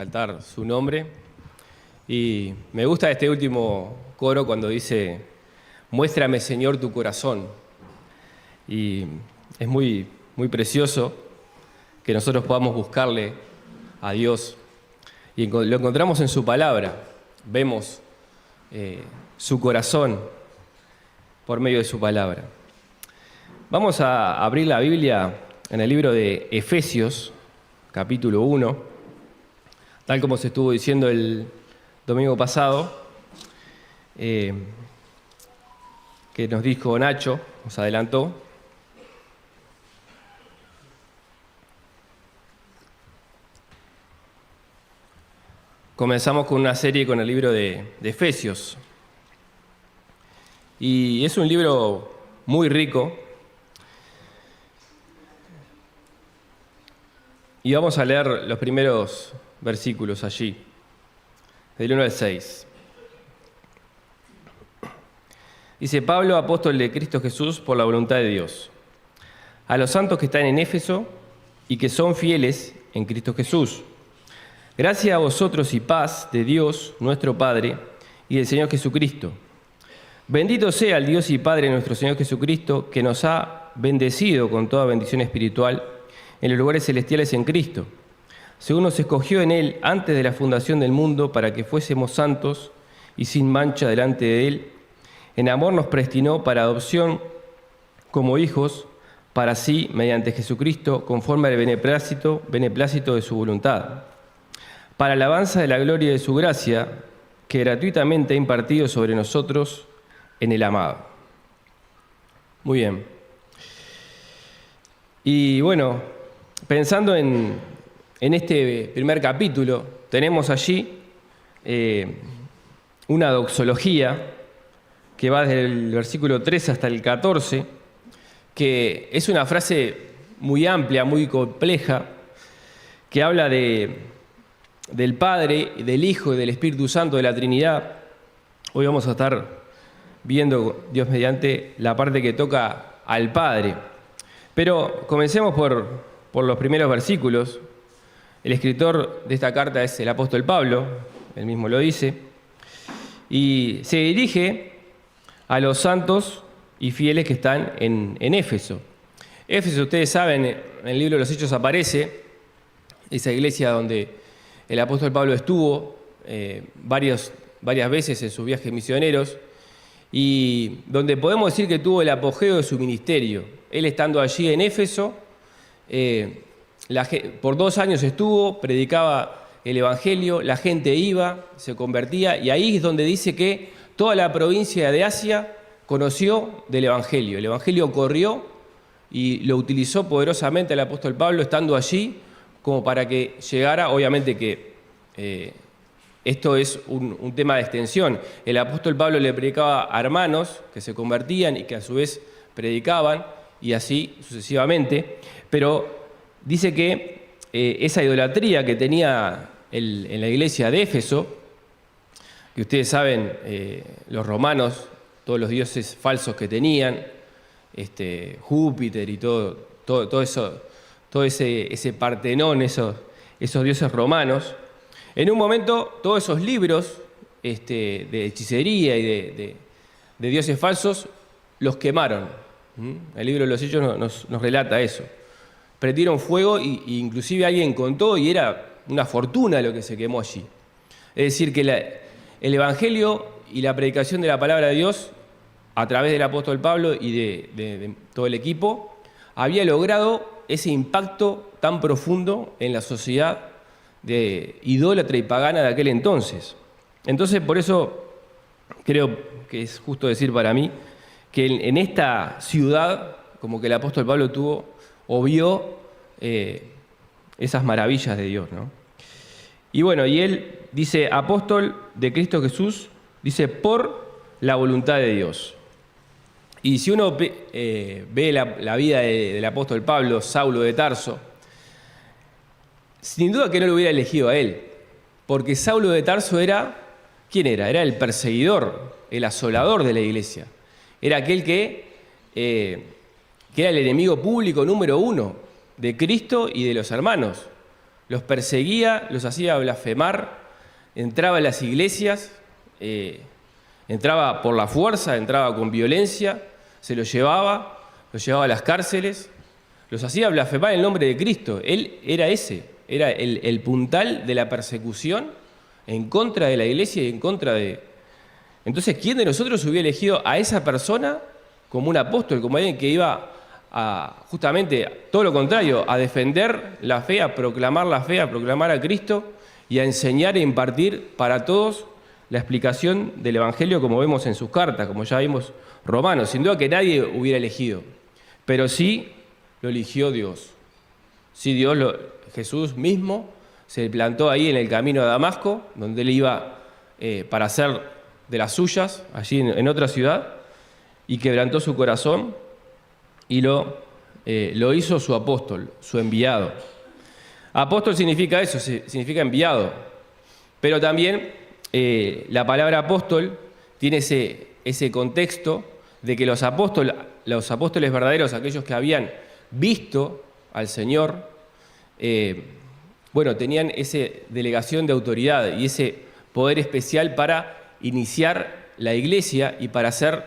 Exaltar su nombre. Y me gusta este último coro cuando dice: muéstrame, Señor, tu corazón. Y es muy precioso que nosotros podamos buscarle a Dios. Y lo encontramos en su palabra. Vemos su corazón por medio de su palabra. Vamos a abrir la Biblia en el libro de Efesios, capítulo 1. Tal como se estuvo diciendo el domingo pasado, que nos dijo Nacho, nos adelantó. Comenzamos con una serie con el libro de Efesios. Y es un libro muy rico. Y vamos a leer los primeros versículos allí, del 1 al 6. Dice: Pablo, apóstol de Cristo Jesús, por la voluntad de Dios, a los santos que están en Éfeso y que son fieles en Cristo Jesús. Gracia a vosotros y paz de Dios, nuestro Padre, y del Señor Jesucristo. Bendito sea el Dios y Padre de nuestro Señor Jesucristo, que nos ha bendecido con toda bendición espiritual en los lugares celestiales en Cristo, según nos escogió en Él antes de la fundación del mundo, para que fuésemos santos y sin mancha delante de Él. En amor nos predestinó para adopción como hijos, para sí, mediante Jesucristo, conforme al beneplácito de su voluntad, para alabanza de la gloria de su gracia, que gratuitamente ha impartido sobre nosotros en el amado. Muy bien. Y bueno, pensando en este primer capítulo, tenemos allí una doxología que va desde el versículo 13 hasta el 14, que es una frase muy amplia, muy compleja, que habla del Padre, del Hijo y del Espíritu Santo, de la Trinidad. Hoy vamos a estar viendo, Dios mediante, la parte que toca al Padre. Pero comencemos por los primeros versículos. El escritor de esta carta es el apóstol Pablo, él mismo lo dice, y se dirige a los santos y fieles que están en Éfeso. Éfeso, ustedes saben, en el libro de los Hechos aparece esa iglesia donde el apóstol Pablo estuvo varias veces en sus viajes misioneros, y donde podemos decir que tuvo el apogeo de su ministerio. Él estando allí en Éfeso, por 2 años estuvo, predicaba el Evangelio, la gente iba, se convertía, y ahí es donde dice que toda la provincia de Asia conoció del Evangelio. El Evangelio corrió y lo utilizó poderosamente el apóstol Pablo estando allí, como para que llegara, obviamente que esto es un tema de extensión. El apóstol Pablo le predicaba a hermanos que se convertían y que a su vez predicaban, y así sucesivamente, pero dice que esa idolatría que tenía en la iglesia de Éfeso, que ustedes saben, los romanos, todos los dioses falsos que tenían, Júpiter y todo eso, todo ese Partenón, esos dioses romanos, en un momento todos esos libros de hechicería y de dioses falsos los quemaron. El libro de los Hechos nos relata eso. Prendieron fuego e inclusive alguien contó y era una fortuna lo que se quemó allí. Es decir, que el Evangelio y la predicación de la palabra de Dios a través del apóstol Pablo y de todo el equipo había logrado ese impacto tan profundo en la sociedad de idólatra y pagana de aquel entonces. Entonces, por eso creo que es justo decir para mí que en esta ciudad, como que el apóstol Pablo tuvo o vio esas maravillas de Dios, ¿no? Y bueno, y él dice: apóstol de Cristo Jesús, dice, por la voluntad de Dios. Y si uno ve la vida del apóstol Pablo, Saulo de Tarso, sin duda que no lo hubiera elegido a él, porque Saulo de Tarso ¿quién era? Era el perseguidor, el asolador de la iglesia. Era aquel que era el enemigo público número 1 de Cristo y de los hermanos. los perseguía, los hacía blasfemar, entraba en las iglesias, entraba por la fuerza, entraba con violencia, se los llevaba a las cárceles, los hacía blasfemar el nombre de Cristo. Él era era el puntal de la persecución en contra de la iglesia y en contra de... Entonces, ¿quién de nosotros hubiera elegido a esa persona como un apóstol, como alguien que iba a, justamente, todo lo contrario, a defender la fe, a proclamar la fe, a proclamar a Cristo y a enseñar e impartir para todos la explicación del Evangelio como vemos en sus cartas, como ya vimos Romanos? Sin duda que nadie hubiera elegido, pero sí lo eligió Dios. Sí, Jesús mismo se plantó ahí en el camino a Damasco, donde él iba para hacer de las suyas, allí en otra ciudad, y quebrantó su corazón y lo hizo su apóstol, su enviado. Apóstol significa eso, significa enviado, pero también la palabra apóstol tiene ese contexto de que los apóstoles verdaderos, aquellos que habían visto al Señor, tenían esa delegación de autoridad y ese poder especial para iniciar la iglesia y para hacer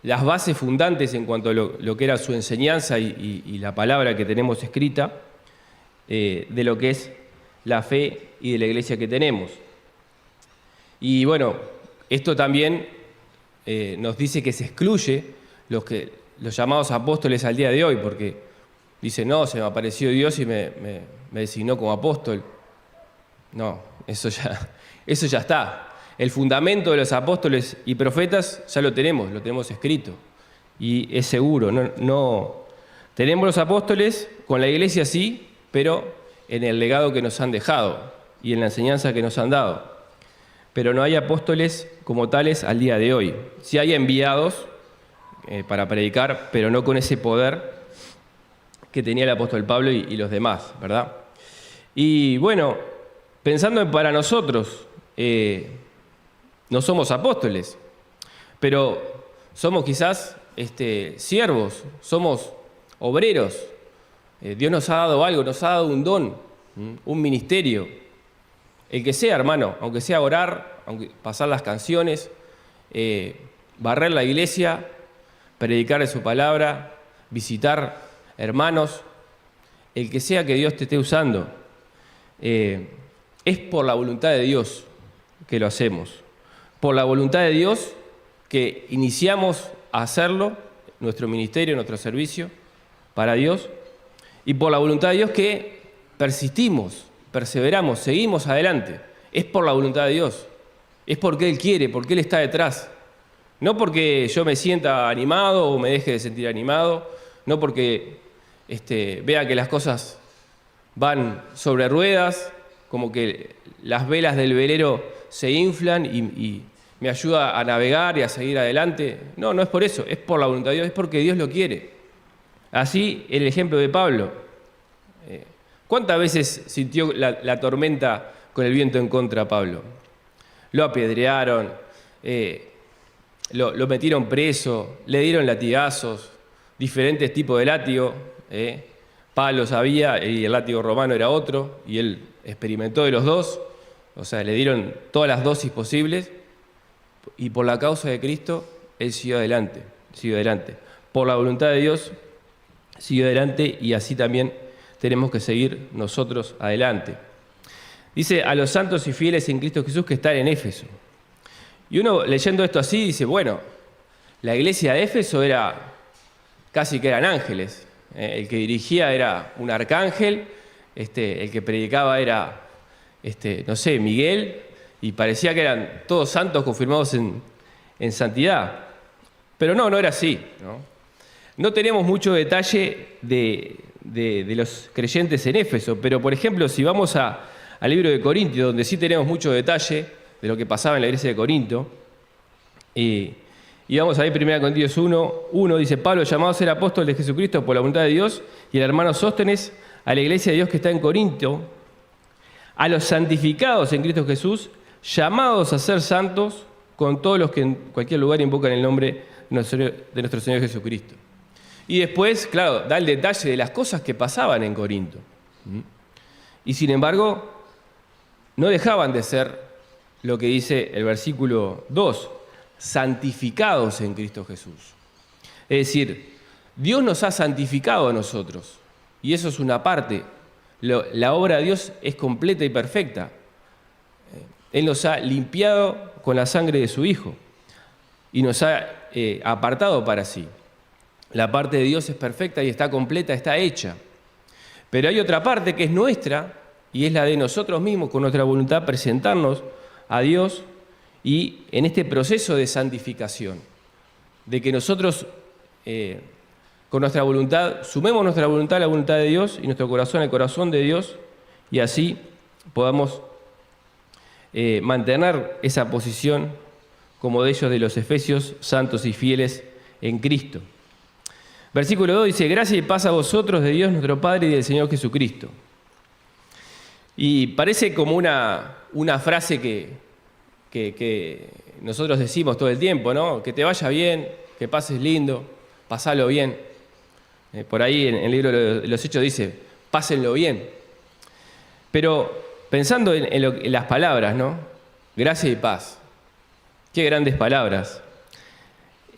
las bases fundantes en cuanto a lo que era su enseñanza y la palabra que tenemos escrita, de lo que es la fe y de la iglesia que tenemos. Y bueno, esto también nos dice que se excluye los llamados apóstoles al día de hoy, porque dice, no, se me apareció Dios y me designó como apóstol. No, eso ya está. El fundamento de los apóstoles y profetas ya lo tenemos escrito. Y es seguro. No tenemos los apóstoles, con la iglesia sí, pero en el legado que nos han dejado y en la enseñanza que nos han dado. Pero no hay apóstoles como tales al día de hoy. Sí hay enviados para predicar, pero no con ese poder que tenía el apóstol Pablo y los demás, ¿verdad? Y bueno, pensando para nosotros, no somos apóstoles, pero somos quizás siervos, somos obreros. Dios nos ha dado algo, nos ha dado un don, un ministerio. El que sea, hermano, aunque sea orar, aunque pasar las canciones, barrer la iglesia, predicar de su palabra, visitar hermanos, el que sea que Dios te esté usando, es por la voluntad de Dios que lo hacemos. Por la voluntad de Dios que iniciamos a hacerlo, nuestro ministerio, nuestro servicio para Dios, y por la voluntad de Dios que persistimos, perseveramos, seguimos adelante. Es por la voluntad de Dios, es porque Él quiere, porque Él está detrás. No porque yo me sienta animado o me deje de sentir animado, no porque vea que las cosas van sobre ruedas, como que las velas del velero se inflan y me ayuda a navegar y a seguir adelante. No, no es por eso, es por la voluntad de Dios, es porque Dios lo quiere. Así el ejemplo de Pablo. ¿Cuántas veces sintió la tormenta con el viento en contra Pablo? Lo apedrearon, lo metieron preso, le dieron latigazos, diferentes tipos de látigo. Palos había y el látigo romano era otro, y él experimentó de los dos, o sea, le dieron todas las dosis posibles, y por la causa de Cristo, él siguió adelante. Por la voluntad de Dios, siguió adelante, y así también tenemos que seguir nosotros adelante. Dice, a los santos y fieles en Cristo Jesús que están en Éfeso. Y uno leyendo esto así dice, bueno, la iglesia de Éfeso casi que eran ángeles. El que dirigía era un arcángel, el que predicaba era, Miguel, y parecía que eran todos santos confirmados en santidad. Pero no era así, No tenemos mucho detalle de los creyentes en Éfeso, pero por ejemplo, si vamos al libro de Corintios, donde sí tenemos mucho detalle de lo que pasaba en la iglesia de Corinto, y vamos a ver 1 Corintios 1, dice, Pablo, llamado a ser apóstol de Jesucristo por la voluntad de Dios, y el hermano Sóstenes, a la iglesia de Dios que está en Corinto, a los santificados en Cristo Jesús, llamados a ser santos, con todos los que en cualquier lugar invocan el nombre de nuestro Señor Jesucristo. Y después, claro, da el detalle de las cosas que pasaban en Corinto. Y sin embargo, no dejaban de ser lo que dice el versículo 2, santificados en Cristo Jesús. Es decir, Dios nos ha santificado a nosotros, y eso es una parte. La obra de Dios es completa y perfecta. Él nos ha limpiado con la sangre de su Hijo y nos ha apartado para sí. La parte de Dios es perfecta y está completa, está hecha. Pero hay otra parte que es nuestra y es la de nosotros mismos, con nuestra voluntad, presentarnos a Dios y en este proceso de santificación, de que nosotros con nuestra voluntad, sumemos nuestra voluntad a la voluntad de Dios y nuestro corazón al corazón de Dios y así podamos mantener esa posición como de ellos de los efesios, santos y fieles en Cristo. Versículo 2 dice, gracia y paz a vosotros de Dios nuestro Padre y del Señor Jesucristo. Y parece como una frase que nosotros decimos todo el tiempo, ¿no? Que te vaya bien, que pases lindo, pasalo bien. Por ahí en el libro de los Hechos dice, pásenlo bien. Pero pensando en las palabras, ¿no? Gracia y paz. Qué grandes palabras.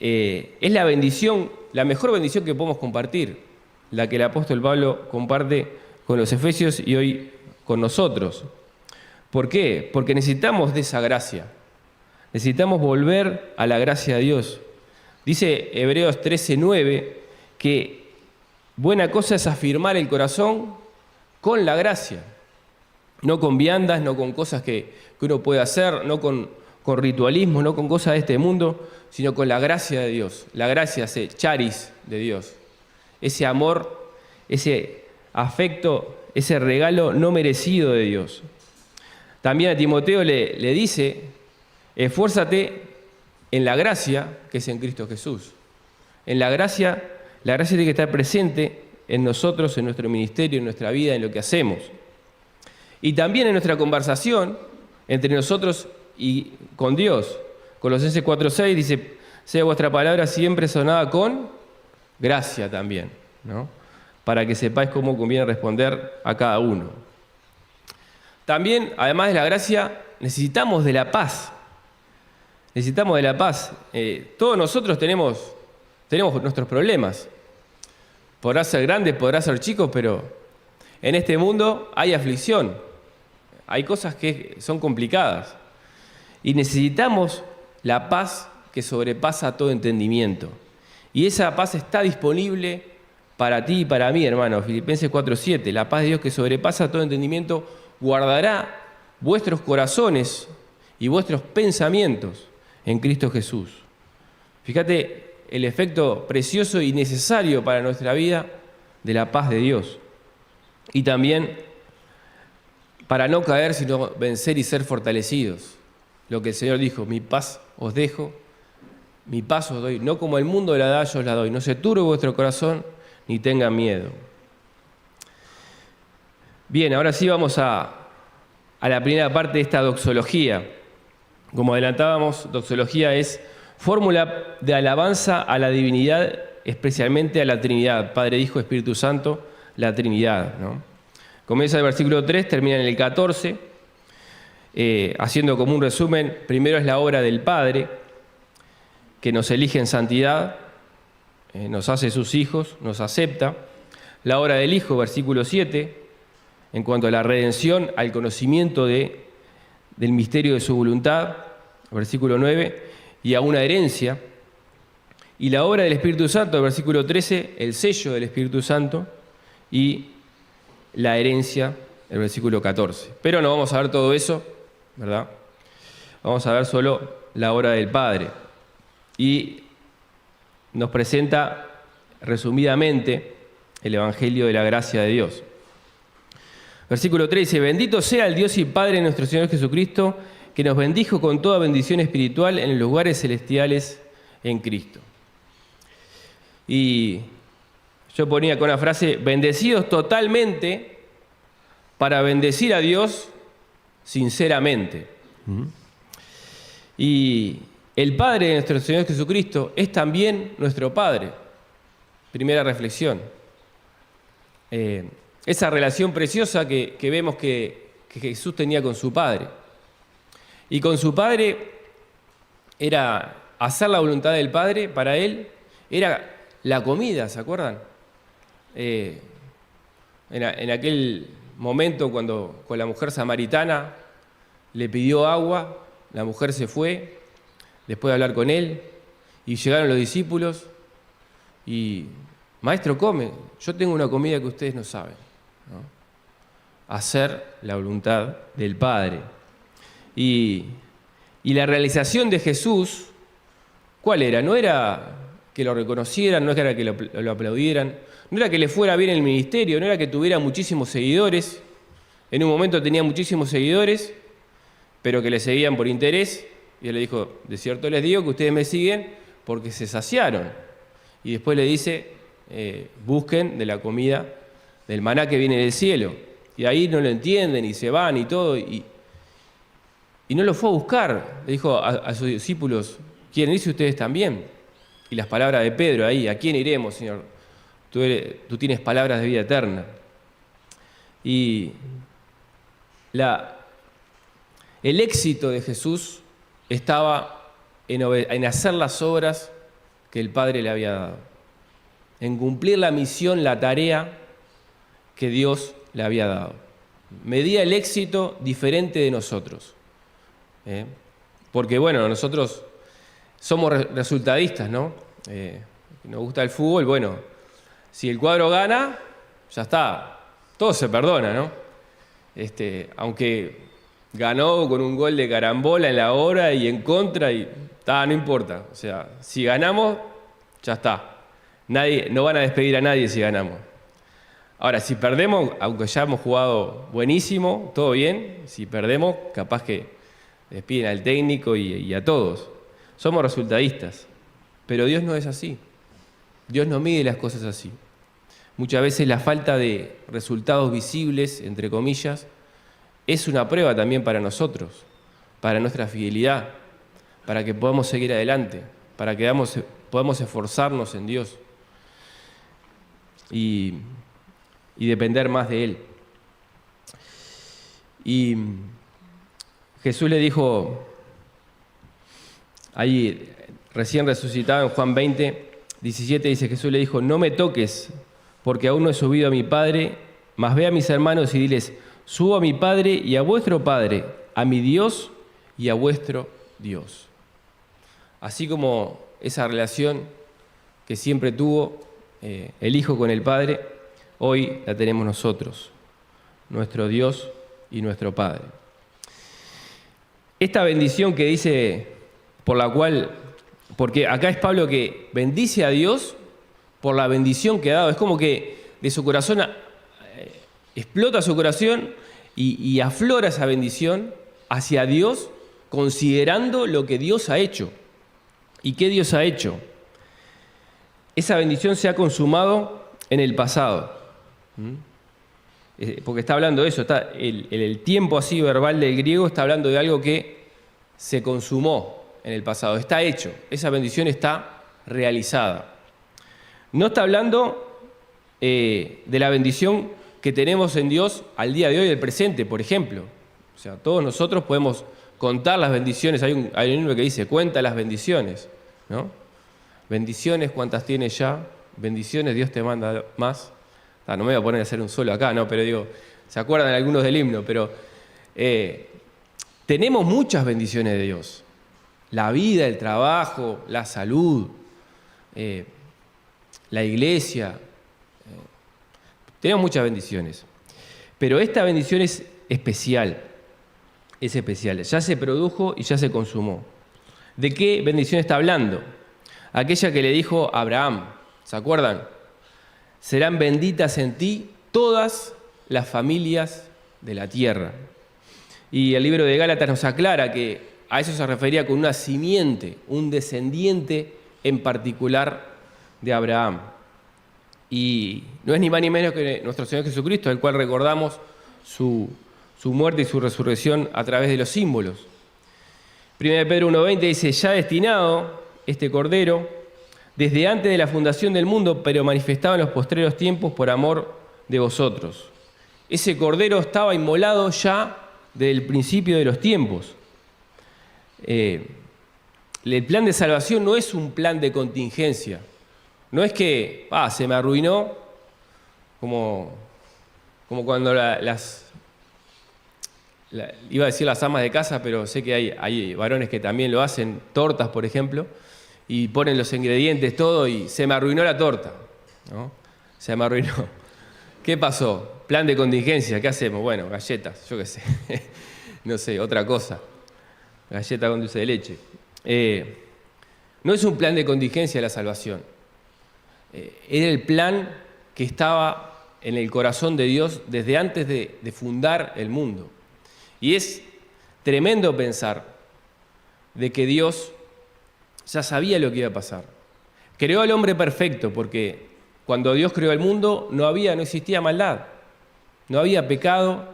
Es la bendición, la mejor bendición que podemos compartir, la que el apóstol Pablo comparte con los efesios y hoy con nosotros. ¿Por qué? Porque necesitamos de esa gracia. Necesitamos volver a la gracia de Dios. Dice Hebreos 13:9 que buena cosa es afirmar el corazón con la gracia. No con viandas, no con cosas que uno puede hacer, no con ritualismo, no con cosas de este mundo, sino con la gracia de Dios. La gracia, ese charis de Dios. Ese amor, ese afecto, ese regalo no merecido de Dios. También a Timoteo le dice, esfuérzate en la gracia que es en Cristo Jesús. En la gracia tiene que estar presente en nosotros, en nuestro ministerio, en nuestra vida, en lo que hacemos. Y también en nuestra conversación entre nosotros y con Dios. Colosenses 4:6 dice, sea vuestra palabra siempre sonada con gracia también, ¿no? Para que sepáis cómo conviene responder a cada uno. También, además de la gracia, necesitamos de la paz. Necesitamos de la paz. Todos nosotros tenemos nuestros problemas. Podrá ser grandes, podrá ser chicos, pero en este mundo hay aflicción. Hay cosas que son complicadas. Y necesitamos la paz que sobrepasa todo entendimiento. Y esa paz está disponible para ti y para mí, hermano. Filipenses 4:7. La paz de Dios que sobrepasa todo entendimiento guardará vuestros corazones y vuestros pensamientos en Cristo Jesús. Fíjate el efecto precioso y necesario para nuestra vida de la paz de Dios. Y también para no caer, sino vencer y ser fortalecidos. Lo que el Señor dijo, mi paz os dejo, mi paz os doy. No como el mundo la da, yo os la doy. No se turbe vuestro corazón, ni tengan miedo. Bien, ahora sí vamos a la primera parte de esta doxología. Como adelantábamos, doxología es fórmula de alabanza a la divinidad, especialmente a la Trinidad, Padre, Hijo, Espíritu Santo, la Trinidad, ¿no? Comienza el versículo 3, termina en el 14, haciendo como un resumen, primero es la obra del Padre, que nos elige en santidad, nos hace sus hijos, nos acepta. La obra del Hijo, versículo 7, en cuanto a la redención, al conocimiento del misterio de su voluntad, versículo 9, y a una herencia. Y la obra del Espíritu Santo, versículo 13, el sello del Espíritu Santo y la herencia, el versículo 14. Pero no vamos a ver todo eso, ¿verdad? Vamos a ver solo la obra del Padre. Y nos presenta resumidamente el Evangelio de la gracia de Dios. Versículo 13, bendito sea el Dios y Padre de nuestro Señor Jesucristo, que nos bendijo con toda bendición espiritual en los lugares celestiales en Cristo. Y yo ponía con una frase, bendecidos totalmente para bendecir a Dios sinceramente. Y el Padre de nuestro Señor Jesucristo es también nuestro Padre. Primera reflexión. esa relación preciosa que vemos que Jesús tenía con su Padre. Y con su Padre era hacer la voluntad del Padre, para él era la comida, ¿se acuerdan? En aquel momento cuando con la mujer samaritana le pidió agua, la mujer se fue, después de hablar con él, y llegaron los discípulos y, maestro, come, yo tengo una comida que ustedes no saben, ¿no? Hacer la voluntad del Padre. Y la realización de Jesús, ¿cuál era? No era que lo reconocieran, no era que lo aplaudieran, no era que le fuera bien el ministerio, no era que tuviera muchísimos seguidores. En un momento tenía muchísimos seguidores, pero que le seguían por interés. Y él le dijo, de cierto les digo que ustedes me siguen porque se saciaron. Y después le dice, busquen de la comida del maná que viene del cielo. Y ahí no lo entienden y se van y todo. Y no lo fue a buscar. Le dijo a sus discípulos, ¿quieren irse ustedes también? Y las palabras de Pedro ahí, ¿a quién iremos, Señor? Tú tienes palabras de vida eterna. Y el éxito de Jesús estaba en hacer las obras que el Padre le había dado, en cumplir la misión, la tarea que Dios le había dado. Medía el éxito diferente de nosotros. Porque bueno, nosotros somos resultadistas, ¿no? Nos gusta el fútbol, bueno, si el cuadro gana, ya está, todo se perdona, ¿no? Aunque ganó con un gol de carambola en la hora y en contra, y no importa. O sea, si ganamos, ya está. No van a despedir a nadie si ganamos. Ahora, si perdemos, aunque ya hemos jugado buenísimo, todo bien, si perdemos, capaz que despiden al técnico y a todos. Somos resultadistas, pero Dios no es así. Dios no mide las cosas así. Muchas veces la falta de resultados visibles, entre comillas, es una prueba también para nosotros, para nuestra fidelidad, para que podamos seguir adelante, para que podamos esforzarnos en Dios y depender más de Él. Y Jesús le dijo, ahí recién resucitado en Juan 20, 17, dice, Jesús le dijo, no me toques, porque aún no he subido a mi Padre, mas ve a mis hermanos y diles, subo a mi Padre y a vuestro Padre, a mi Dios y a vuestro Dios. Así como esa relación que siempre tuvo el Hijo con el Padre, hoy la tenemos nosotros, nuestro Dios y nuestro Padre. Esta bendición que dice, por la cual, porque acá es Pablo que bendice a Dios por la bendición que ha dado, es como que de su corazón explota su corazón y aflora esa bendición hacia Dios, considerando lo que Dios ha hecho. ¿Y qué Dios ha hecho? Esa bendición se ha consumado en el pasado. Porque está hablando de eso, está el tiempo así verbal del griego está hablando de algo que se consumó en el pasado, está hecho, esa bendición está realizada. No está hablando de la bendición que tenemos en Dios al día de hoy, del presente, por ejemplo. O sea, todos nosotros podemos contar las bendiciones, hay un libro que dice, cuenta las bendiciones, ¿no? Bendiciones, ¿cuántas tienes ya? Bendiciones, Dios te manda más. No me voy a poner a hacer un solo acá, ¿no? Pero digo, ¿se acuerdan algunos del himno? Pero tenemos muchas bendiciones de Dios. La vida, el trabajo, la salud, la iglesia. Tenemos muchas bendiciones. Pero esta bendición es especial. Es especial. Ya se produjo y ya se consumó. ¿De qué bendición está hablando? Aquella que le dijo a Abraham. ¿Se acuerdan? Serán benditas en ti todas las familias de la tierra. Y el libro de Gálatas nos aclara que a eso se refería con una simiente, un descendiente en particular de Abraham. Y no es ni más ni menos que nuestro Señor Jesucristo, el cual recordamos su muerte y su resurrección a través de los símbolos. 1 Pedro 1:20 dice, ya destinado este Cordero, desde antes de la fundación del mundo, pero manifestado en los postreros tiempos por amor de vosotros. Ese cordero estaba inmolado ya desde el principio de los tiempos. El plan de salvación no es un plan de contingencia. No es que se me arruinó, como cuando iba a decir las amas de casa, pero sé que hay varones que también lo hacen, tortas, por ejemplo, y ponen los ingredientes, todo, y se me arruinó la torta, ¿no? Se me arruinó. ¿Qué pasó? Plan de contingencia, ¿qué hacemos? Bueno, galletas, yo qué sé, no sé, otra cosa. Galleta con dulce de leche. No es un plan de contingencia la salvación. Era el plan que estaba en el corazón de Dios desde antes de fundar el mundo. Y es tremendo pensar de que Dios ya sabía lo que iba a pasar. Creó al hombre perfecto, porque cuando Dios creó el mundo no existía maldad, no había pecado,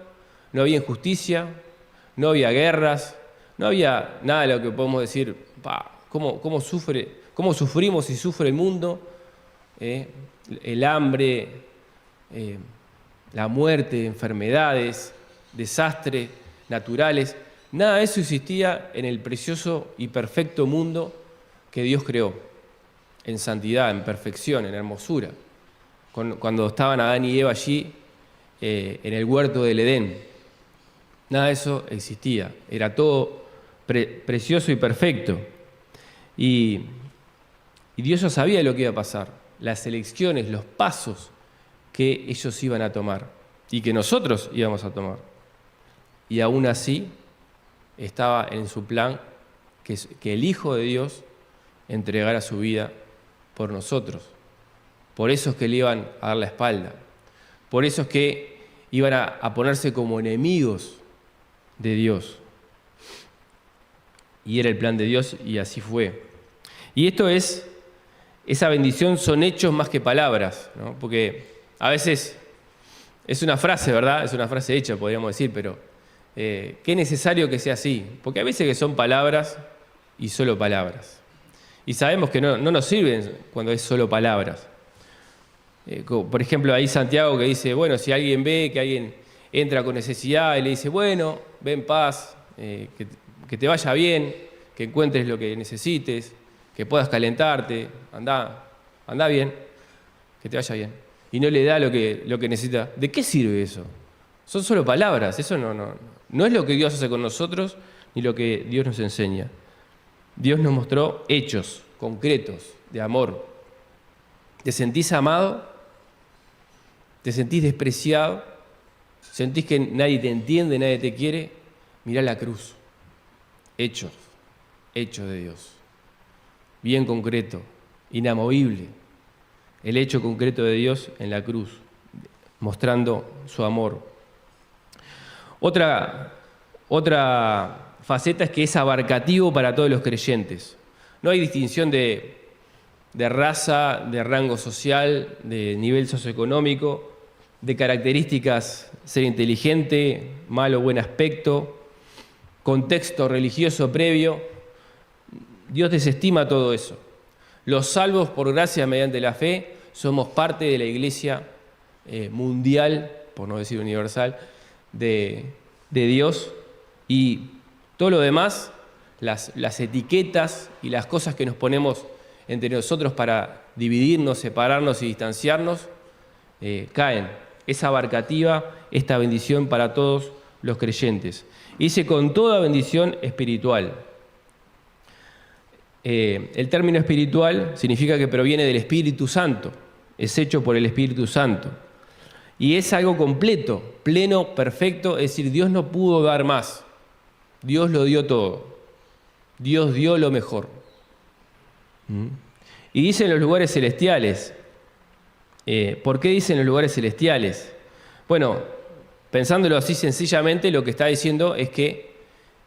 no había injusticia, no había guerras, no había nada de lo que podemos decir, cómo sufrimos y sufre el mundo, el hambre, la muerte, enfermedades, desastres naturales. Nada de eso existía en el precioso y perfecto mundo que Dios creó, en santidad, en perfección, en hermosura, cuando estaban Adán y Eva allí en el huerto del Edén. Nada de eso existía, era todo precioso y perfecto. Y Dios ya sabía lo que iba a pasar, las elecciones, los pasos que ellos iban a tomar y que nosotros íbamos a tomar. Y aún así estaba en su plan que el Hijo de Dios entregara su vida por nosotros. Por eso es que le iban a dar la espalda. Por eso es que iban a ponerse como enemigos de Dios. Y era el plan de Dios y así fue. Y esa bendición son hechos más que palabras, ¿no? Porque a veces es una frase, ¿verdad? Es una frase hecha, podríamos decir, pero qué necesario que sea así. Porque a veces que son palabras y solo palabras. Y sabemos que no nos sirven cuando es solo palabras. Por ejemplo, ahí Santiago que dice, bueno, si alguien ve que alguien entra con necesidad y le dice, bueno, ven paz, que te vaya bien, que encuentres lo que necesites, que puedas calentarte, anda bien, que te vaya bien. Y no le da lo que necesita. ¿De qué sirve eso? Son solo palabras, eso no es lo que Dios hace con nosotros ni lo que Dios nos enseña. Dios nos mostró hechos concretos de amor. ¿Te sentís amado? ¿Te sentís despreciado? ¿Sentís que nadie te entiende, nadie te quiere? Mirá la cruz. Hechos de Dios. Bien concreto, inamovible. El hecho concreto de Dios en la cruz, mostrando su amor. Otra faceta es que es abarcativo para todos los creyentes. No hay distinción de raza, de rango social, de nivel socioeconómico, de características, ser inteligente, mal o buen aspecto, contexto religioso previo. Dios desestima todo eso. Los salvos por gracia mediante la fe somos parte de la iglesia mundial, por no decir universal, de Dios, y todo lo demás, las etiquetas y las cosas que nos ponemos entre nosotros para dividirnos, separarnos y distanciarnos, caen. Es abarcativa esta bendición para todos los creyentes. Y dice con toda bendición espiritual. El término espiritual significa que proviene del Espíritu Santo, es hecho por el Espíritu Santo. Y es algo completo, pleno, perfecto, es decir, Dios no pudo dar más. Dios lo dio todo. Dios dio lo mejor. Y dice en los lugares celestiales. ¿Por qué dice en los lugares celestiales? Bueno, pensándolo así sencillamente, lo que está diciendo es que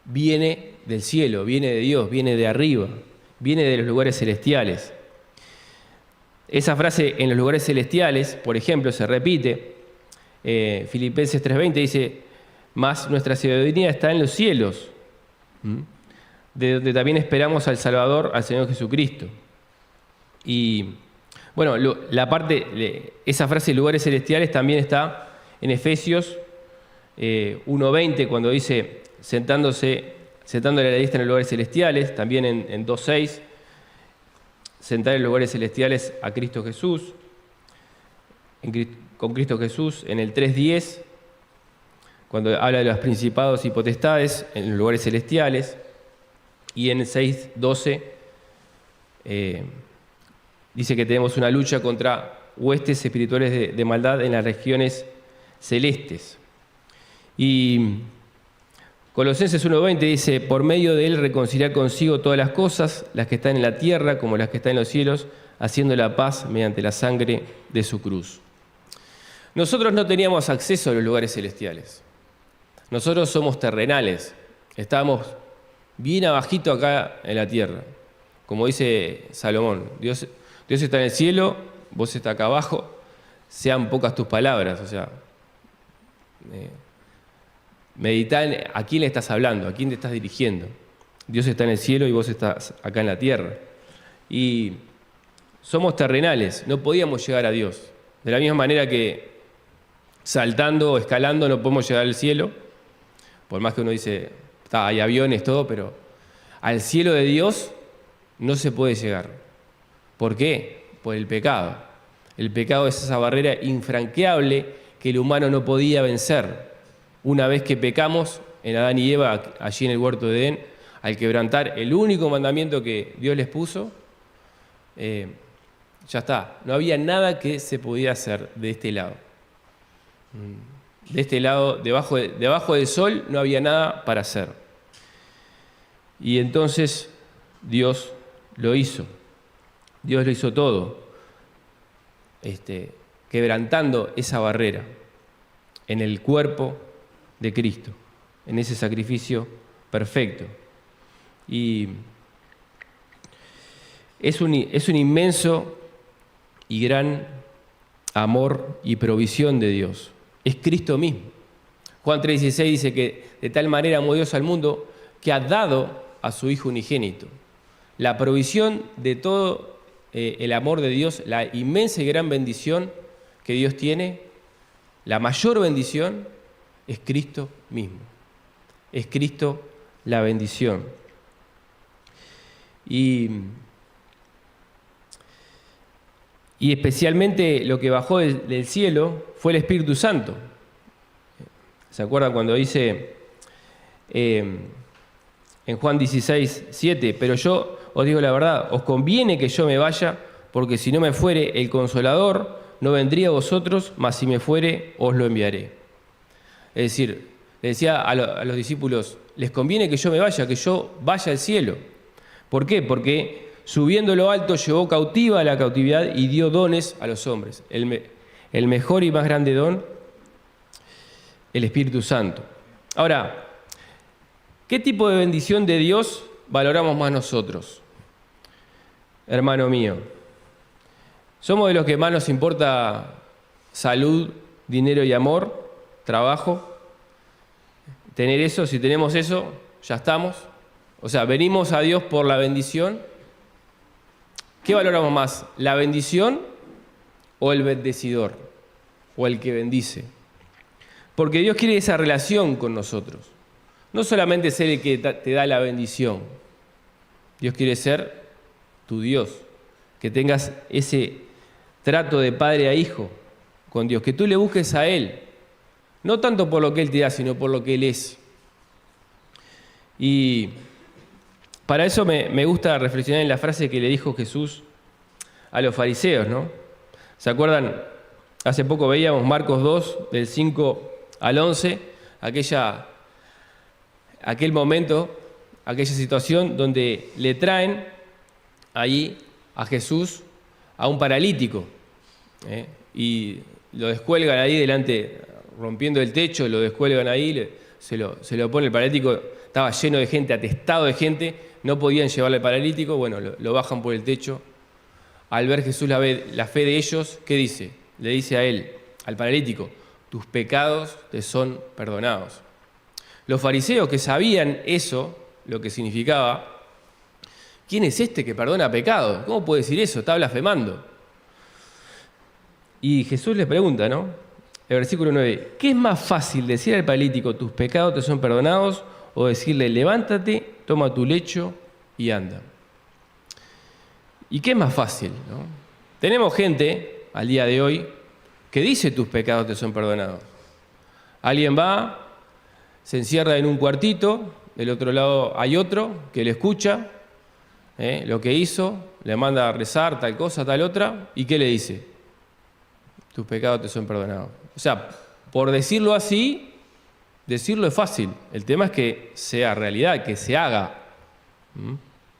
viene del cielo, viene de Dios, viene de arriba, viene de los lugares celestiales. Esa frase en los lugares celestiales, por ejemplo, se repite. Filipenses 3:20 dice, mas nuestra ciudadanía está en los cielos, de donde también esperamos al Salvador, al Señor Jesucristo. Y bueno, esa frase de lugares celestiales también está en Efesios 1:20, cuando dice sentándole a la diestra en los lugares celestiales, también en 2:6, sentar en los lugares celestiales a Cristo Jesús, con Cristo Jesús, en el 3:10, cuando habla de los principados y potestades en los lugares celestiales, y en el 6:12 dice que tenemos una lucha contra huestes espirituales de maldad en las regiones celestes. Y Colosenses 1:20 dice, por medio de él reconciliar consigo todas las cosas, las que están en la tierra como las que están en los cielos, haciendo la paz mediante la sangre de su cruz. Nosotros no teníamos acceso a los lugares celestiales. Nosotros somos terrenales. Estábamos bien abajito acá en la tierra. Como dice Salomón, Dios está en el cielo, vos estás acá abajo, sean pocas tus palabras. O sea, meditá en a quién le estás hablando, a quién te estás dirigiendo. Dios está en el cielo y vos estás acá en la tierra. Y somos terrenales, no podíamos llegar a Dios. De la misma manera que saltando o escalando no podemos llegar al cielo, por más que uno dice, hay aviones, todo, pero al cielo de Dios no se puede llegar. ¿Por qué? Por el pecado. El pecado es esa barrera infranqueable que el humano no podía vencer. Una vez que pecamos en Adán y Eva, allí en el huerto de Edén, al quebrantar el único mandamiento que Dios les puso, ya está. No había nada que se pudiera hacer de este lado. De este lado, debajo del sol, no había nada para hacer. Y entonces Dios lo hizo. Dios lo hizo todo, quebrantando esa barrera en el cuerpo de Cristo, en ese sacrificio perfecto. Y es un inmenso y gran amor y provisión de Dios. Es Cristo mismo. Juan 3:16 dice que de tal manera amó Dios al mundo que ha dado a su Hijo unigénito. La provisión de todo el amor de Dios, la inmensa y gran bendición que Dios tiene, la mayor bendición es Cristo mismo. Es Cristo la bendición. Y especialmente lo que bajó del cielo fue el Espíritu Santo. ¿Se acuerdan cuando dice en Juan 16:7? Pero yo os digo la verdad, os conviene que yo me vaya, porque si no me fuere, el Consolador no vendría a vosotros, mas si me fuere, os lo enviaré. Es decir, le decía a los discípulos, les conviene que yo me vaya, que yo vaya al cielo. ¿Por qué? Porque subiendo lo alto llevó cautiva la cautividad y dio dones a los hombres. El mejor y más grande don, el Espíritu Santo. Ahora, ¿qué tipo de bendición de Dios valoramos más nosotros? Hermano mío, ¿somos de los que más nos importa salud, dinero y amor, trabajo? Tener eso, si tenemos eso, ya estamos. O sea, venimos a Dios por la bendición. ¿Qué valoramos más? ¿La bendición o el bendecidor? O el que bendice. Porque Dios quiere esa relación con nosotros. No solamente ser el que te da la bendición. Dios quiere ser tu Dios. Que tengas ese trato de padre a hijo con Dios. Que tú le busques a Él. No tanto por lo que Él te da, sino por lo que Él es. Y para eso me gusta reflexionar en la frase que le dijo Jesús a los fariseos, ¿no? ¿Se acuerdan? Hace poco veíamos Marcos 2, del 5 al 11, aquel momento, aquella situación donde le traen ahí a Jesús a un paralítico, y lo descuelgan ahí delante, rompiendo el techo, lo descuelgan ahí, se lo pone el paralítico, estaba lleno de gente, atestado de gente, no podían llevarle al paralítico, bueno, lo bajan por el techo. Al ver Jesús la fe de ellos, ¿qué dice? Le dice a él, al paralítico, tus pecados te son perdonados. Los fariseos que sabían eso, lo que significaba, ¿quién es este que perdona pecados? ¿Cómo puede decir eso? Está blasfemando. Y Jesús les pregunta, ¿no? El versículo 9. ¿Qué es más fácil, decir al paralítico, tus pecados te son perdonados, o decirle, levántate, toma tu lecho y anda? ¿Y qué es más fácil, no? Tenemos gente, al día de hoy, que dice tus pecados te son perdonados. Alguien va, se encierra en un cuartito, del otro lado hay otro que le escucha lo que hizo, le manda a rezar tal cosa, tal otra, ¿y qué le dice? Tus pecados te son perdonados. O sea, por decirlo así, decirlo es fácil. El tema es que sea realidad, que se haga.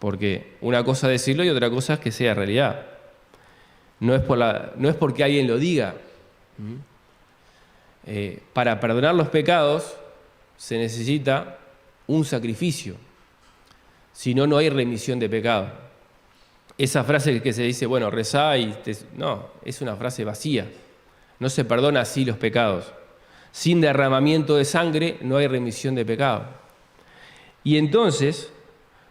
Porque una cosa es decirlo y otra cosa es que sea realidad. No es porque alguien lo diga. Para perdonar los pecados se necesita un sacrificio. Si no, no hay remisión de pecado. Esa frase que se dice, bueno, rezá y... No, es una frase vacía. No se perdona así los pecados. Sin derramamiento de sangre no hay remisión de pecado. Y entonces,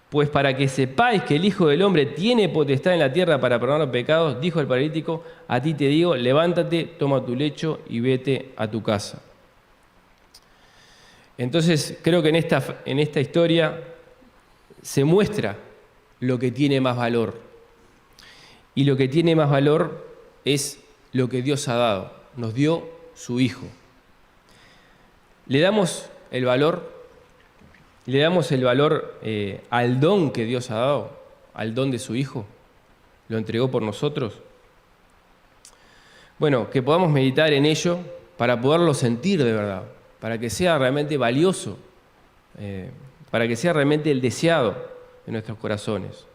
pues para que sepáis que el Hijo del Hombre tiene potestad en la tierra para perdonar los pecados, dijo el paralítico, a ti te digo, levántate, toma tu lecho y vete a tu casa. Entonces, creo que en esta historia se muestra lo que tiene más valor. Y lo que tiene más valor es lo que Dios ha dado. Nos dio su Hijo. Le damos el valor al don que Dios ha dado, al don de su Hijo. Lo entregó por nosotros. Bueno, que podamos meditar en ello para poderlo sentir de verdad, para que sea realmente valioso, para que sea realmente el deseado en nuestros corazones.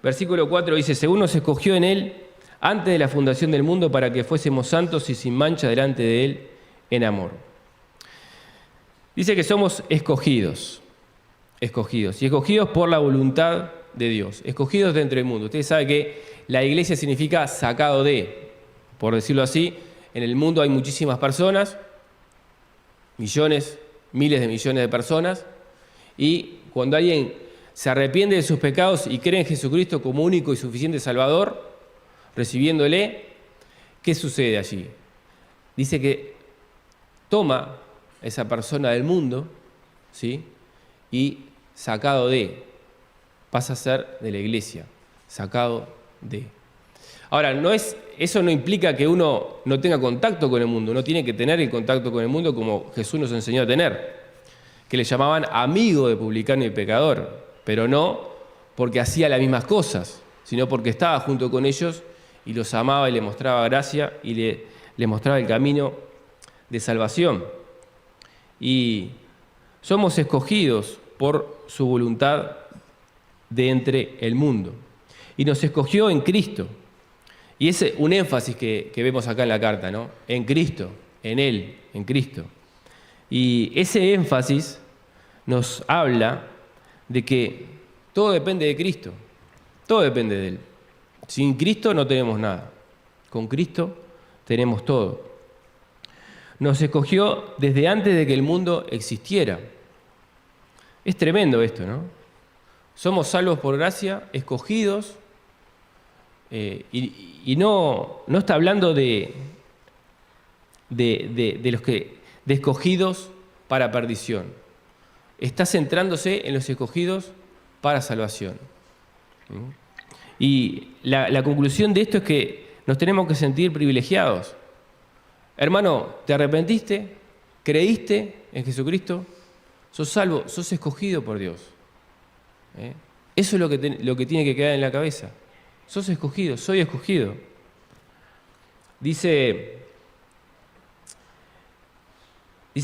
Versículo 4 dice, según nos escogió en Él antes de la fundación del mundo para que fuésemos santos y sin mancha delante de Él en amor. Dice que somos escogidos, y escogidos por la voluntad de Dios, escogidos de entre el mundo. Ustedes saben que la iglesia significa sacado de, por decirlo así. En el mundo hay muchísimas personas, millones, miles de millones de personas, y cuando alguien se arrepiente de sus pecados y cree en Jesucristo como único y suficiente Salvador, recibiéndole, ¿qué sucede allí? Dice que toma esa persona del mundo, ¿sí? Y sacado de, pasa a ser de la iglesia, sacado de. Ahora, eso no implica que uno no tenga contacto con el mundo, uno tiene que tener el contacto con el mundo como Jesús nos enseñó a tener, que le llamaban amigo de publicano y pecador, pero no porque hacía las mismas cosas, sino porque estaba junto con ellos y los amaba y les mostraba gracia y les mostraba el camino de salvación. Y somos escogidos por su voluntad de entre el mundo. Y nos escogió en Cristo. Y es un énfasis que vemos acá en la carta, ¿no? En Cristo, en Él, en Cristo. Y ese énfasis nos habla de que todo depende de Cristo, todo depende de Él. Sin Cristo no tenemos nada, con Cristo tenemos todo. Nos escogió desde antes de que el mundo existiera. Es tremendo esto, ¿no? Somos salvos por gracia, escogidos, y no está hablando de escogidos para perdición. Está centrándose en los escogidos para salvación. Y la conclusión de esto es que nos tenemos que sentir privilegiados. Hermano, ¿te arrepentiste? ¿Creíste en Jesucristo? Sos salvo, sos escogido por Dios. Eso es lo que tiene que quedar en la cabeza. Sos escogido, soy escogido. Dice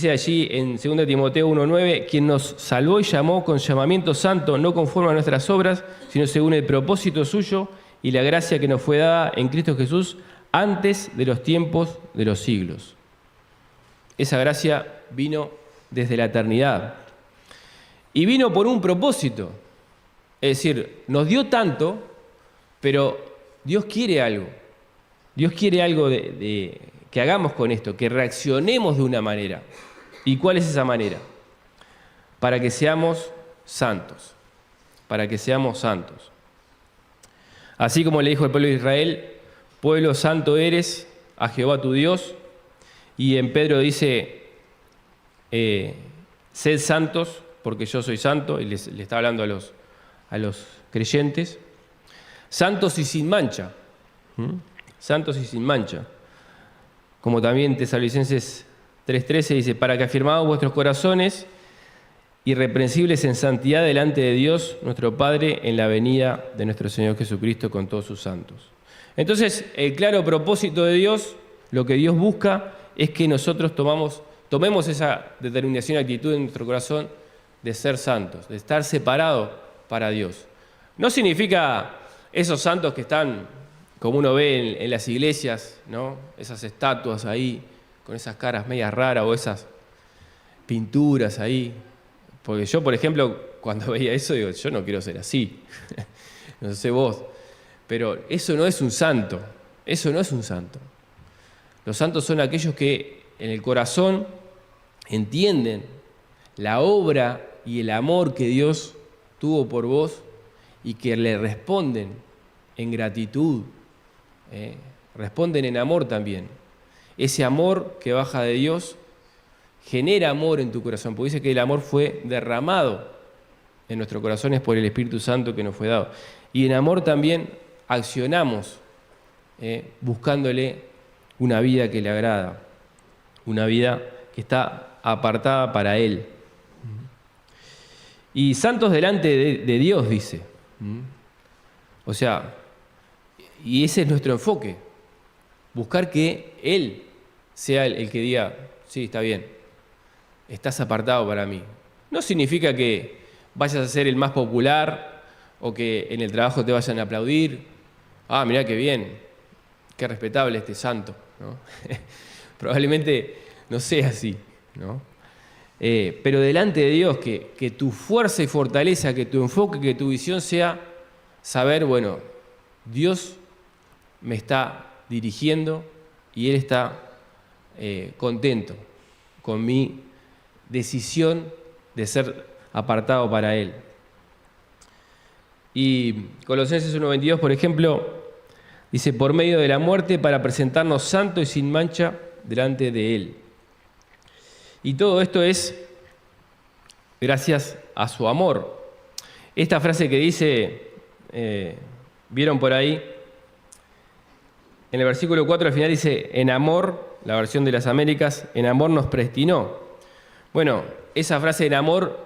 allí en 2 Timoteo 1:9, quien nos salvó y llamó con llamamiento santo, no conforme a nuestras obras, sino según el propósito suyo y la gracia que nos fue dada en Cristo Jesús antes de los tiempos de los siglos. Esa gracia vino desde la eternidad. Y vino por un propósito. Es decir, nos dio tanto, pero Dios quiere algo. Dios quiere algo que hagamos con esto, que reaccionemos de una manera. ¿Y cuál es esa manera? Para que seamos santos. Para que seamos santos. Así como le dijo el pueblo de Israel, pueblo santo eres a Jehová tu Dios, Y en Pedro dice, sed santos, porque yo soy santo, y le está hablando a los creyentes, santos y sin mancha. Santos y sin mancha. Como también Tesalonicenses 3:13 dice, para que afirmados vuestros corazones, irreprensibles en santidad delante de Dios, nuestro Padre, en la venida de nuestro Señor Jesucristo con todos sus santos. Entonces, el claro propósito de Dios, lo que Dios busca, es que nosotros tomemos esa determinación y actitud en nuestro corazón de ser santos, de estar separados para Dios. No significa esos santos que están, como uno ve en las iglesias, ¿no? Esas estatuas ahí, con esas caras medias raras o esas pinturas ahí. Porque yo, por ejemplo, cuando veía eso, digo, yo no quiero ser así. No sé vos. Pero eso no es un santo. Eso no es un santo. Los santos son aquellos que en el corazón entienden la obra y el amor que Dios tuvo por vos y que le responden en gratitud. Responden en amor también. Ese amor que baja de Dios genera amor en tu corazón, porque dice que el amor fue derramado en nuestros corazones por el Espíritu Santo que nos fue dado. Y en amor también accionamos buscándole una vida que le agrada, una vida que está apartada para Él. Y santos delante de Dios, dice. O sea, y ese es nuestro enfoque, buscar que Él sea el que diga, sí, está bien, estás apartado para mí. No significa que vayas a ser el más popular o que en el trabajo te vayan a aplaudir. Ah, mirá qué bien, qué respetable este santo, ¿no? Probablemente no sea así, ¿no? Pero delante de Dios, que tu fuerza y fortaleza, que tu enfoque, que tu visión sea saber, bueno, Dios me está dirigiendo y Él está contento con mi decisión de ser apartado para Él. Y Colosenses 1:22, por ejemplo, dice, por medio de la muerte para presentarnos santos y sin mancha delante de Él. Y todo esto es gracias a su amor. Esta frase que dice, ¿vieron por ahí? En el versículo 4 al final dice, en amor, la versión de las Américas, en amor nos predestinó. Bueno, esa frase en amor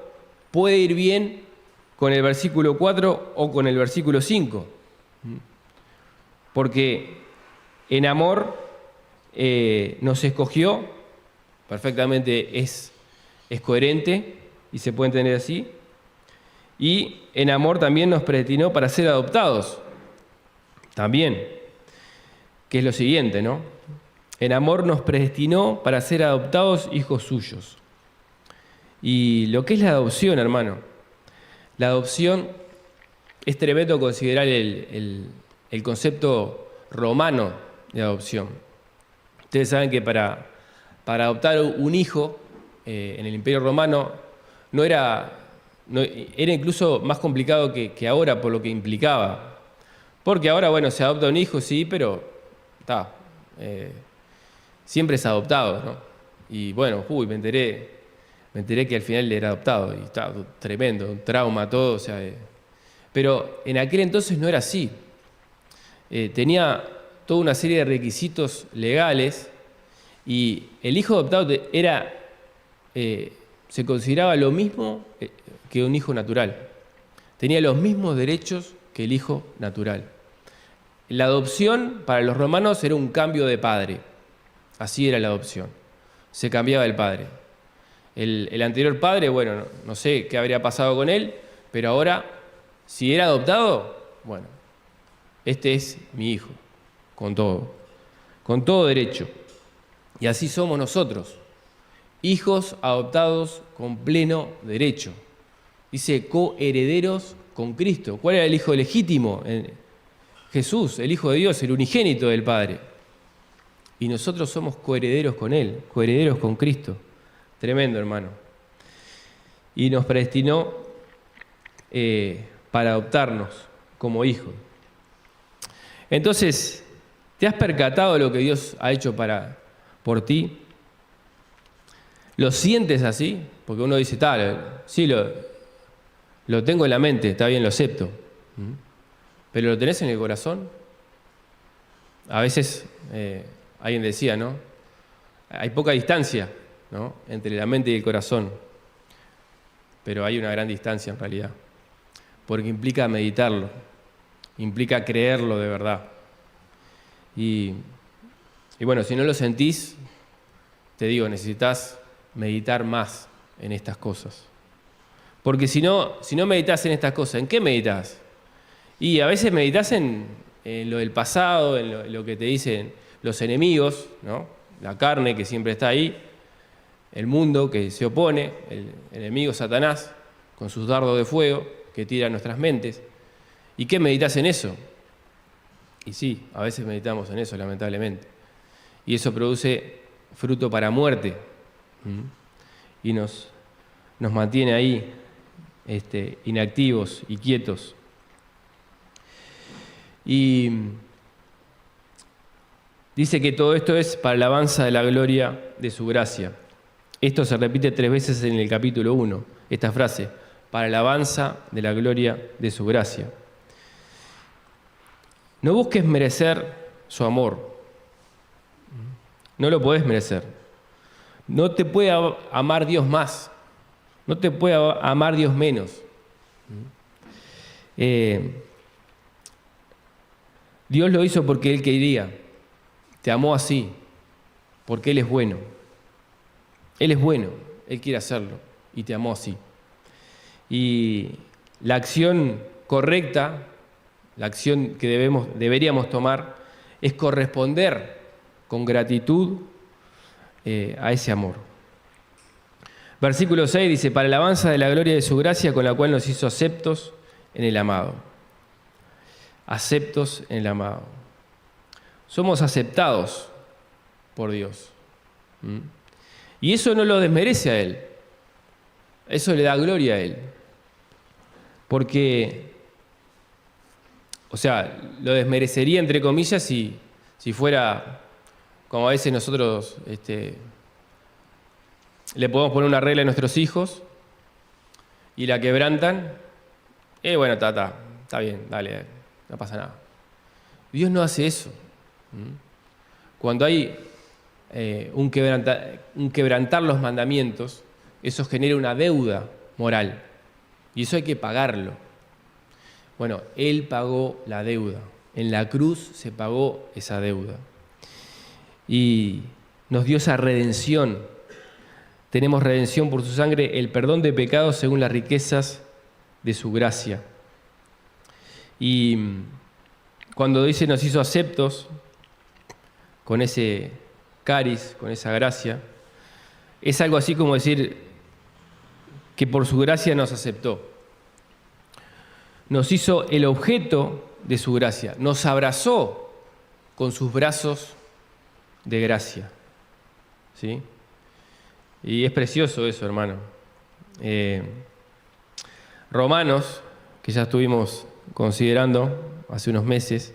puede ir bien con el versículo 4 o con el versículo 5. Porque en amor nos escogió, perfectamente es coherente y se puede entender así. Y en amor también nos predestinó para ser adoptados. También, que es lo siguiente, ¿no? En amor nos predestinó para ser adoptados hijos suyos. Y lo que es la adopción, hermano, la adopción es tremendo considerar el concepto romano de adopción. Ustedes saben que para adoptar un hijo en el Imperio Romano era incluso más complicado que ahora por lo que implicaba. Porque ahora, bueno, se adopta un hijo, sí, pero siempre es adoptado, ¿no? Y bueno, me enteré que al final era adoptado y está tremendo, un trauma, todo, o sea, pero en aquel entonces no era así. Tenía toda una serie de requisitos legales y el hijo adoptado se consideraba lo mismo que un hijo natural. Tenía los mismos derechos que el hijo natural. La adopción para los romanos era un cambio de padre. Así era la adopción. Se cambiaba el padre. El anterior padre, bueno, no sé qué habría pasado con él, pero ahora, si era adoptado, bueno, este es mi hijo, con todo derecho. Y así somos nosotros, hijos adoptados con pleno derecho. Dice, coherederos con Cristo. ¿Cuál era el hijo legítimo? Jesús, el Hijo de Dios, el unigénito del Padre. Y nosotros somos coherederos con Él, coherederos con Cristo. Tremendo, hermano. Y nos predestinó para adoptarnos como hijos. Entonces, ¿te has percatado de lo que Dios ha hecho por ti? ¿Lo sientes así? Porque uno dice, tal, sí, lo tengo en la mente, está bien, lo acepto. ¿Pero lo tenés en el corazón? A veces, alguien decía, ¿no? Hay poca distancia, ¿no?, entre la mente y el corazón. Pero hay una gran distancia en realidad. Porque implica meditarlo, implica creerlo de verdad. Y bueno, si no lo sentís, te digo, necesitas meditar más en estas cosas. Porque si no meditas en estas cosas, ¿en qué meditas? Y a veces meditas en lo del pasado, en lo que te dicen los enemigos, ¿no? La carne que siempre está ahí, el mundo que se opone, el enemigo Satanás, con sus dardos de fuego que tira a nuestras mentes. ¿Y qué meditas en eso? Y sí, a veces meditamos en eso, lamentablemente. Y eso produce fruto para muerte. Y nos mantiene ahí inactivos y quietos. Y dice que todo esto es para la alabanza de la gloria de su gracia. Esto se repite 3 veces en el capítulo 1, esta frase, para la alabanza de la gloria de su gracia. No busques merecer su amor. No lo podés merecer. No te puede amar Dios más. No te puede amar Dios menos. Dios lo hizo porque Él quería. Te amó así, porque Él es bueno. Él es bueno, Él quiere hacerlo y te amó así. Y la acción correcta, la acción que deberíamos tomar, es corresponder con gratitud a ese amor. Versículo 6 dice, para la alabanza de la gloria de su gracia con la cual nos hizo aceptos en el amado. Aceptos en el amado. Somos aceptados por Dios. Y eso no lo desmerece a Él. Eso le da gloria a Él. Porque, o sea, lo desmerecería entre comillas si fuera, como a veces nosotros le podemos poner una regla a nuestros hijos y la quebrantan. Bueno, está bien, dale, no pasa nada. Dios no hace eso. Cuando hay un quebrantar los mandamientos, eso genera una deuda moral y eso hay que pagarlo. Bueno, Él pagó la deuda. En la cruz se pagó esa deuda y nos dio esa redención. Tenemos redención por su sangre, el perdón de pecados según las riquezas de su gracia. Y cuando dice nos hizo aceptos con ese cariz, con esa gracia, es algo así como decir que por su gracia nos aceptó. Nos hizo el objeto de su gracia, nos abrazó con sus brazos de gracia. ¿Sí? Y es precioso eso, hermano. Romanos, que ya estuvimos considerando hace unos meses,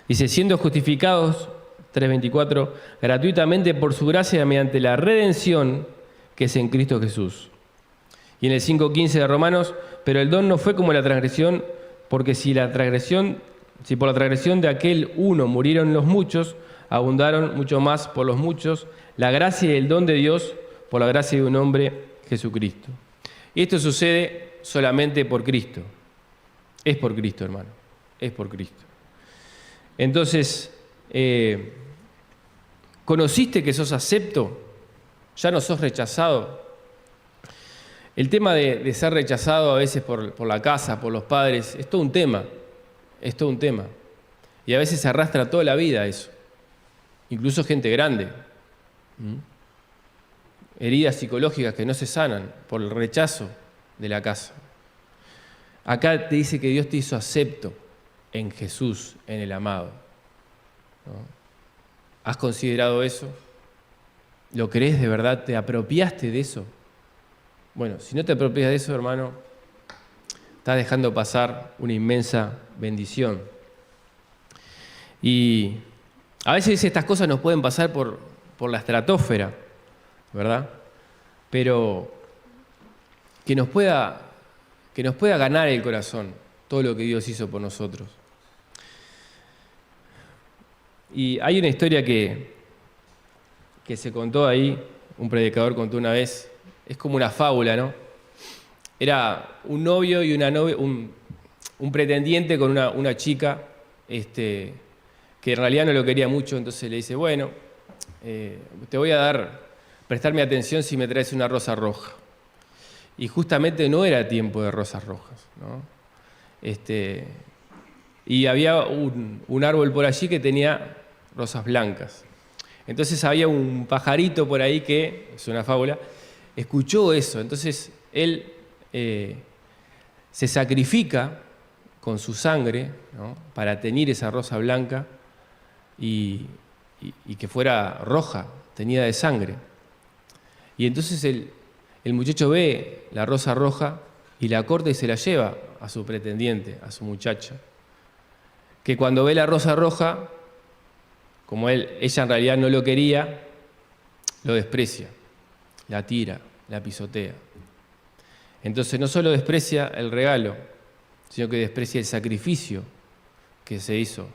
dice, siendo justificados, 3:24, gratuitamente por su gracia mediante la redención que es en Cristo Jesús. Y en el 5:15 de Romanos, pero el don no fue como la transgresión, porque si por la transgresión de aquel uno murieron los muchos, abundaron mucho más por los muchos la gracia y el don de Dios por la gracia de un hombre, Jesucristo. Y esto sucede solamente por Cristo. Es por Cristo, hermano. Es por Cristo. Entonces, ¿conociste que sos acepto? ¿Ya no sos rechazado? El tema de ser rechazado a veces por la casa, por los padres, es todo un tema. Es todo un tema. Y a veces se arrastra toda la vida eso. Incluso gente grande. Heridas psicológicas que no se sanan por el rechazo de la casa. Acá te dice que Dios te hizo acepto en Jesús, en el amado. ¿No? ¿Has considerado eso? ¿Lo crees de verdad? ¿Te apropiaste de eso? Bueno, si no te apropias de eso, hermano, estás dejando pasar una inmensa bendición. Y a veces estas cosas nos pueden pasar por la estratosfera, ¿verdad? pero que nos pueda ganar el corazón todo lo que Dios hizo por nosotros. Y hay una historia que se contó ahí, un predicador contó una vez, es como una fábula, ¿no? Era un novio y una novia, un pretendiente con una chica, que en realidad no lo quería mucho, entonces le dice, bueno, te voy a prestarme atención si me traes una rosa roja. Y justamente no era tiempo de rosas rojas, ¿no? Y había un árbol por allí que tenía rosas blancas. Entonces había un pajarito por ahí que, es una fábula, escuchó eso. Entonces él se sacrifica con su sangre, ¿no?, para teñir esa rosa blanca y que fuera roja, teñida de sangre. Y entonces el muchacho ve la rosa roja y la corta y se la lleva a su pretendiente, a su muchacha. Que cuando ve la rosa roja, como ella en realidad no lo quería, lo desprecia, la tira, la pisotea. Entonces no solo desprecia el regalo, sino que desprecia el sacrificio que se hizo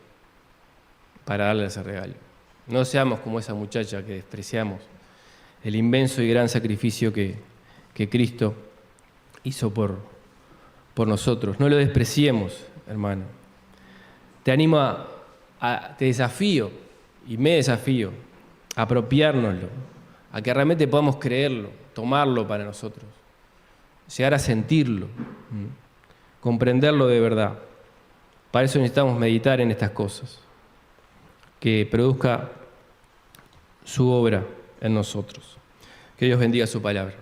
para darle ese regalo. No seamos como esa muchacha que despreciamos el inmenso y gran sacrificio que Cristo hizo por nosotros. No lo despreciemos, hermano. Te animo te desafío y me desafío a apropiárnoslo, a que realmente podamos creerlo, tomarlo para nosotros, llegar a sentirlo, comprenderlo de verdad. Para eso necesitamos meditar en estas cosas, que produzca su obra en nosotros. Que Dios bendiga su palabra.